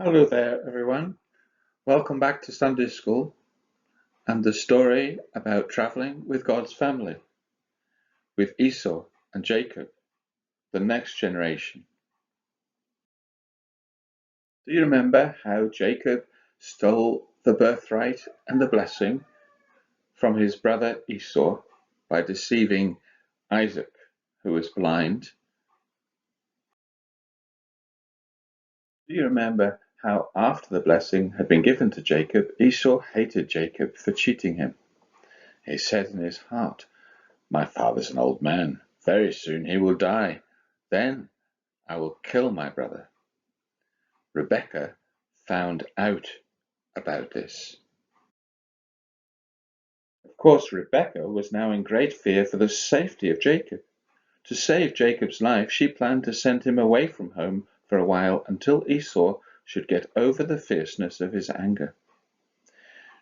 Hello there, everyone. Welcome back to Sunday School and the story about traveling with God's family, with Esau and Jacob, the next generation. Do you remember how Jacob stole the birthright and the blessing from his brother Esau by deceiving Isaac, who was blind? Do you remember how after the blessing had been given to Jacob, Esau hated Jacob for cheating him? He said in his heart, "My father's an old man. Very soon he will die. Then I will kill my brother." Rebekah found out about this. Of course, Rebekah was now in great fear for the safety of Jacob. To save Jacob's life, she planned to send him away from home for a while until Esau should get over the fierceness of his anger.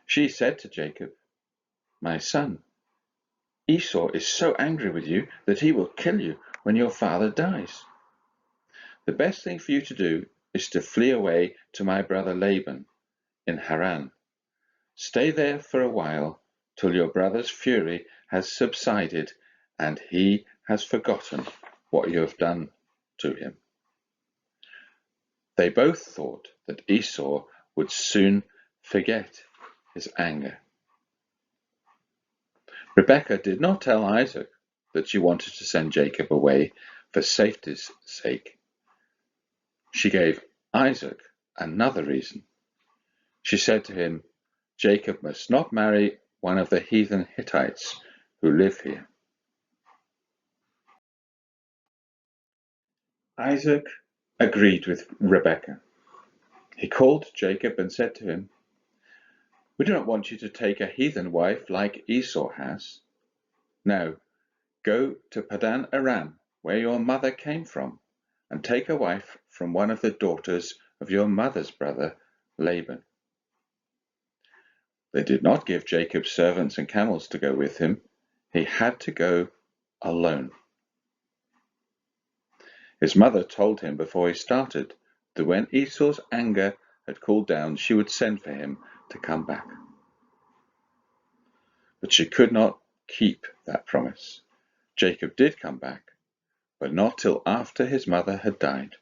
She said to Jacob, "My son, Esau is so angry with you that he will kill you when your father dies. The best thing for you to do is to flee away to my brother Laban in Haran. Stay there for a while till your brother's fury has subsided and he has forgotten what you have done to him." They both thought that Esau would soon forget his anger. Rebekah did not tell Isaac that she wanted to send Jacob away for safety's sake. She gave Isaac another reason. She said to him, "Jacob must not marry one of the heathen Hittites who live here." Isaac agreed with Rebekah. He called Jacob and said to him, "We do not want you to take a heathen wife like Esau has. Now, go to Padan Aram, where your mother came from, and take a wife from one of the daughters of your mother's brother Laban." They did not give Jacob servants and camels to go with him. He had to go alone. His mother told him before he started that when Esau's anger had cooled down, she would send for him to come back. But she could not keep that promise. Jacob did come back, but not till after his mother had died.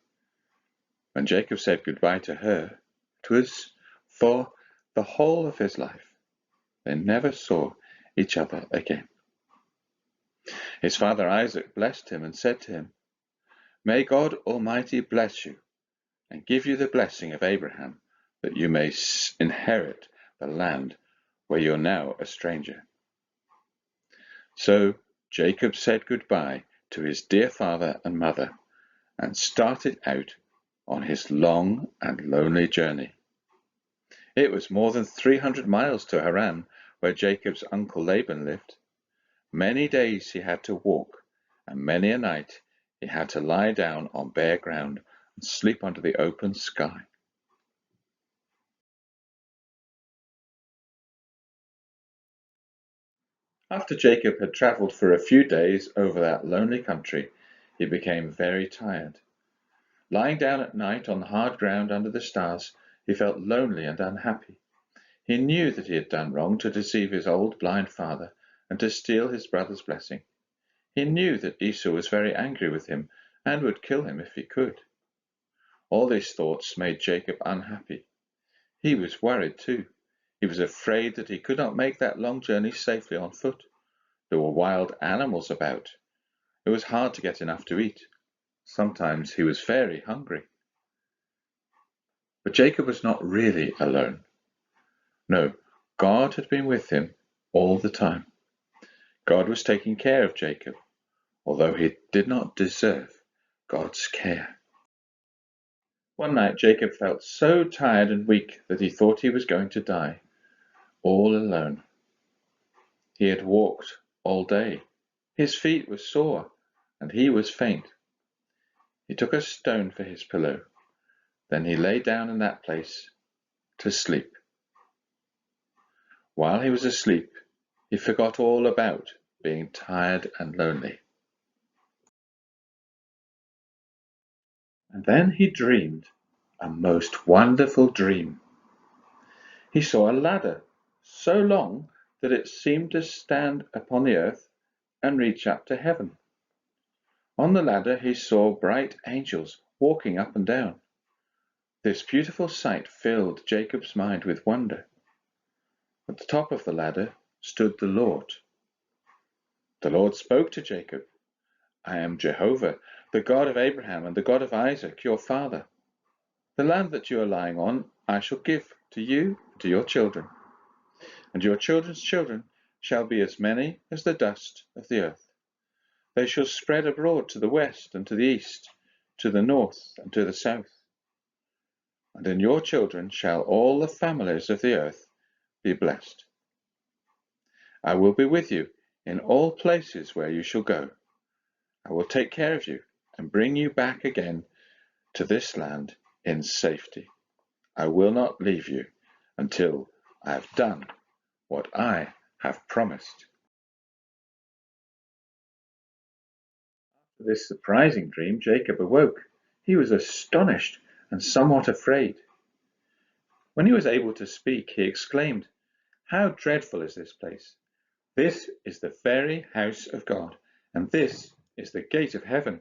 When Jacob said goodbye to her, it was for the whole of his life. They never saw each other again. His father Isaac blessed him and said to him, "May God Almighty bless you and give you the blessing of Abraham, that you may inherit the land where you're now a stranger." So Jacob said goodbye to his dear father and mother and started out on his long and lonely journey. It was more than 300 miles to Haran, where Jacob's uncle Laban lived. Many days he had to walk, and many a night he had to lie down on bare ground and sleep under the open sky. After Jacob had travelled for a few days over that lonely country, he became very tired. Lying down at night on the hard ground under the stars, he felt lonely and unhappy. He knew that he had done wrong to deceive his old blind father and to steal his brother's blessing. He knew that Esau was very angry with him and would kill him if he could. All these thoughts made Jacob unhappy. He was worried too. He was afraid that he could not make that long journey safely on foot. There were wild animals about. It was hard to get enough to eat. Sometimes he was very hungry. But Jacob was not really alone. No, God had been with him all the time. God was taking care of Jacob, although he did not deserve God's care. One night Jacob felt so tired and weak that he thought he was going to die, all alone. He had walked all day. His feet were sore, and he was faint. He took a stone for his pillow. Then he lay down in that place to sleep. While he was asleep, he forgot all about being tired and lonely. And then he dreamed a most wonderful dream. He saw a ladder so long that it seemed to stand upon the earth and reach up to heaven. On the ladder he saw bright angels walking up and down. This beautiful sight filled Jacob's mind with wonder. At the top of the ladder stood the Lord. The Lord spoke to Jacob. I am Jehovah, the God of Abraham and the God of Isaac, your father. The land that you are lying on I shall give to you and to your children, and your children's children shall be as many as the dust of the earth. They shall spread abroad to the west and to the east, to the north and to the south. And in your children shall all the families of the earth be blessed. I will be with you in all places where you shall go. I will take care of you and bring you back again to this land in safety. I will not leave you until I have done what I have promised. After this surprising dream, Jacob awoke. He was astonished and somewhat afraid. When he was able to speak, he exclaimed, How dreadful is this place! This is the very house of God, and this is the gate of heaven.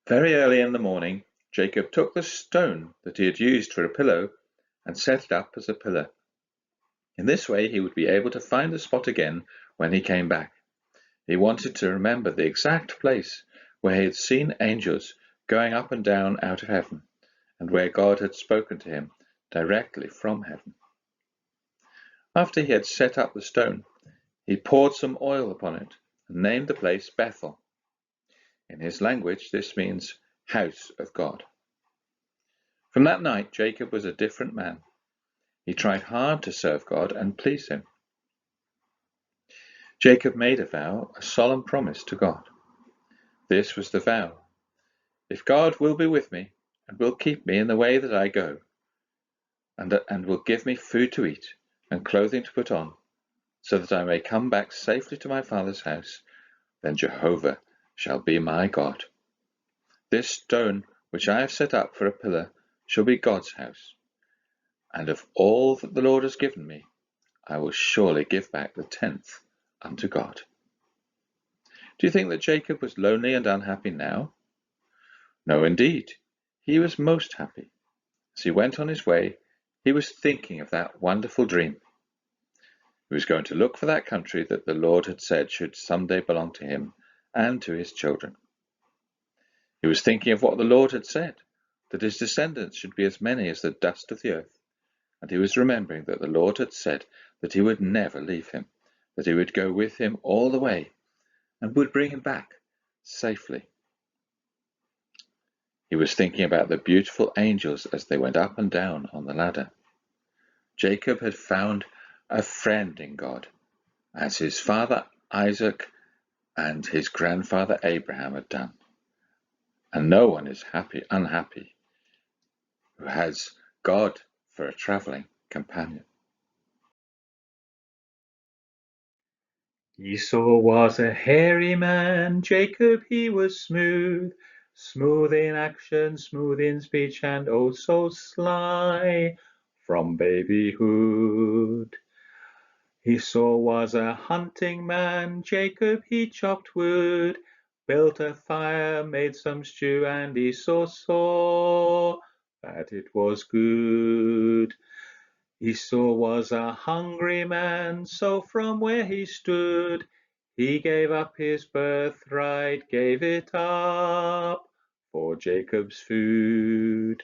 Very early in the morning, Jacob took the stone that he had used for a pillow and set it up as a pillar. In this way, he would be able to find the spot again when he came back. He wanted to remember the exact place where he had seen angels going up and down out of heaven, and where God had spoken to him directly from heaven. After he had set up the stone, he poured some oil upon it and named the place Bethel. In his language, this means house of God. From that night, Jacob was a different man. He tried hard to serve God and please him. Jacob made a vow, a solemn promise to God. This was the vow: If God will be with me and will keep me in the way that I go, and will give me food to eat and clothing to put on, so that I may come back safely to my father's house, then Jehovah shall be my God. This stone which I have set up for a pillar shall be God's house, and of all that the Lord has given me, I will surely give back the 10th unto God. Do you think that Jacob was lonely and unhappy now? No, indeed. He was most happy. As he went on his way, he was thinking of that wonderful dream. He was going to look for that country that the Lord had said should someday belong to him and to his children. He was thinking of what the Lord had said, that his descendants should be as many as the dust of the earth. And he was remembering that the Lord had said that he would never leave him, that he would go with him all the way, and would bring him back safely. He was thinking about the beautiful angels as they went up and down on the ladder. Jacob had found a friend in God, as his father Isaac and his grandfather Abraham had done. And no one is unhappy who has God for a traveling companion. Esau was a hairy man, Jacob he was smooth, smooth in action, smooth in speech, and oh so sly from babyhood. Esau was a hunting man, Jacob he chopped wood, built a fire, made some stew, and Esau saw that it was good. Esau was a hungry man, so from where he stood, he gave up his birthright, gave it up for Jacob's food.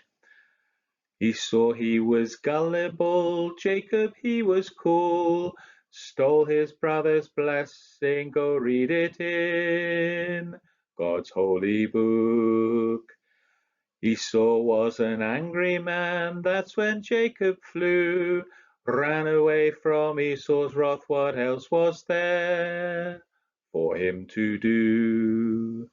Esau he was gullible, Jacob he was cool, stole his brother's blessing, go read it in God's holy book. Esau was an angry man, that's when Jacob flew, ran away from Esau's wrath, what else was there for him to do?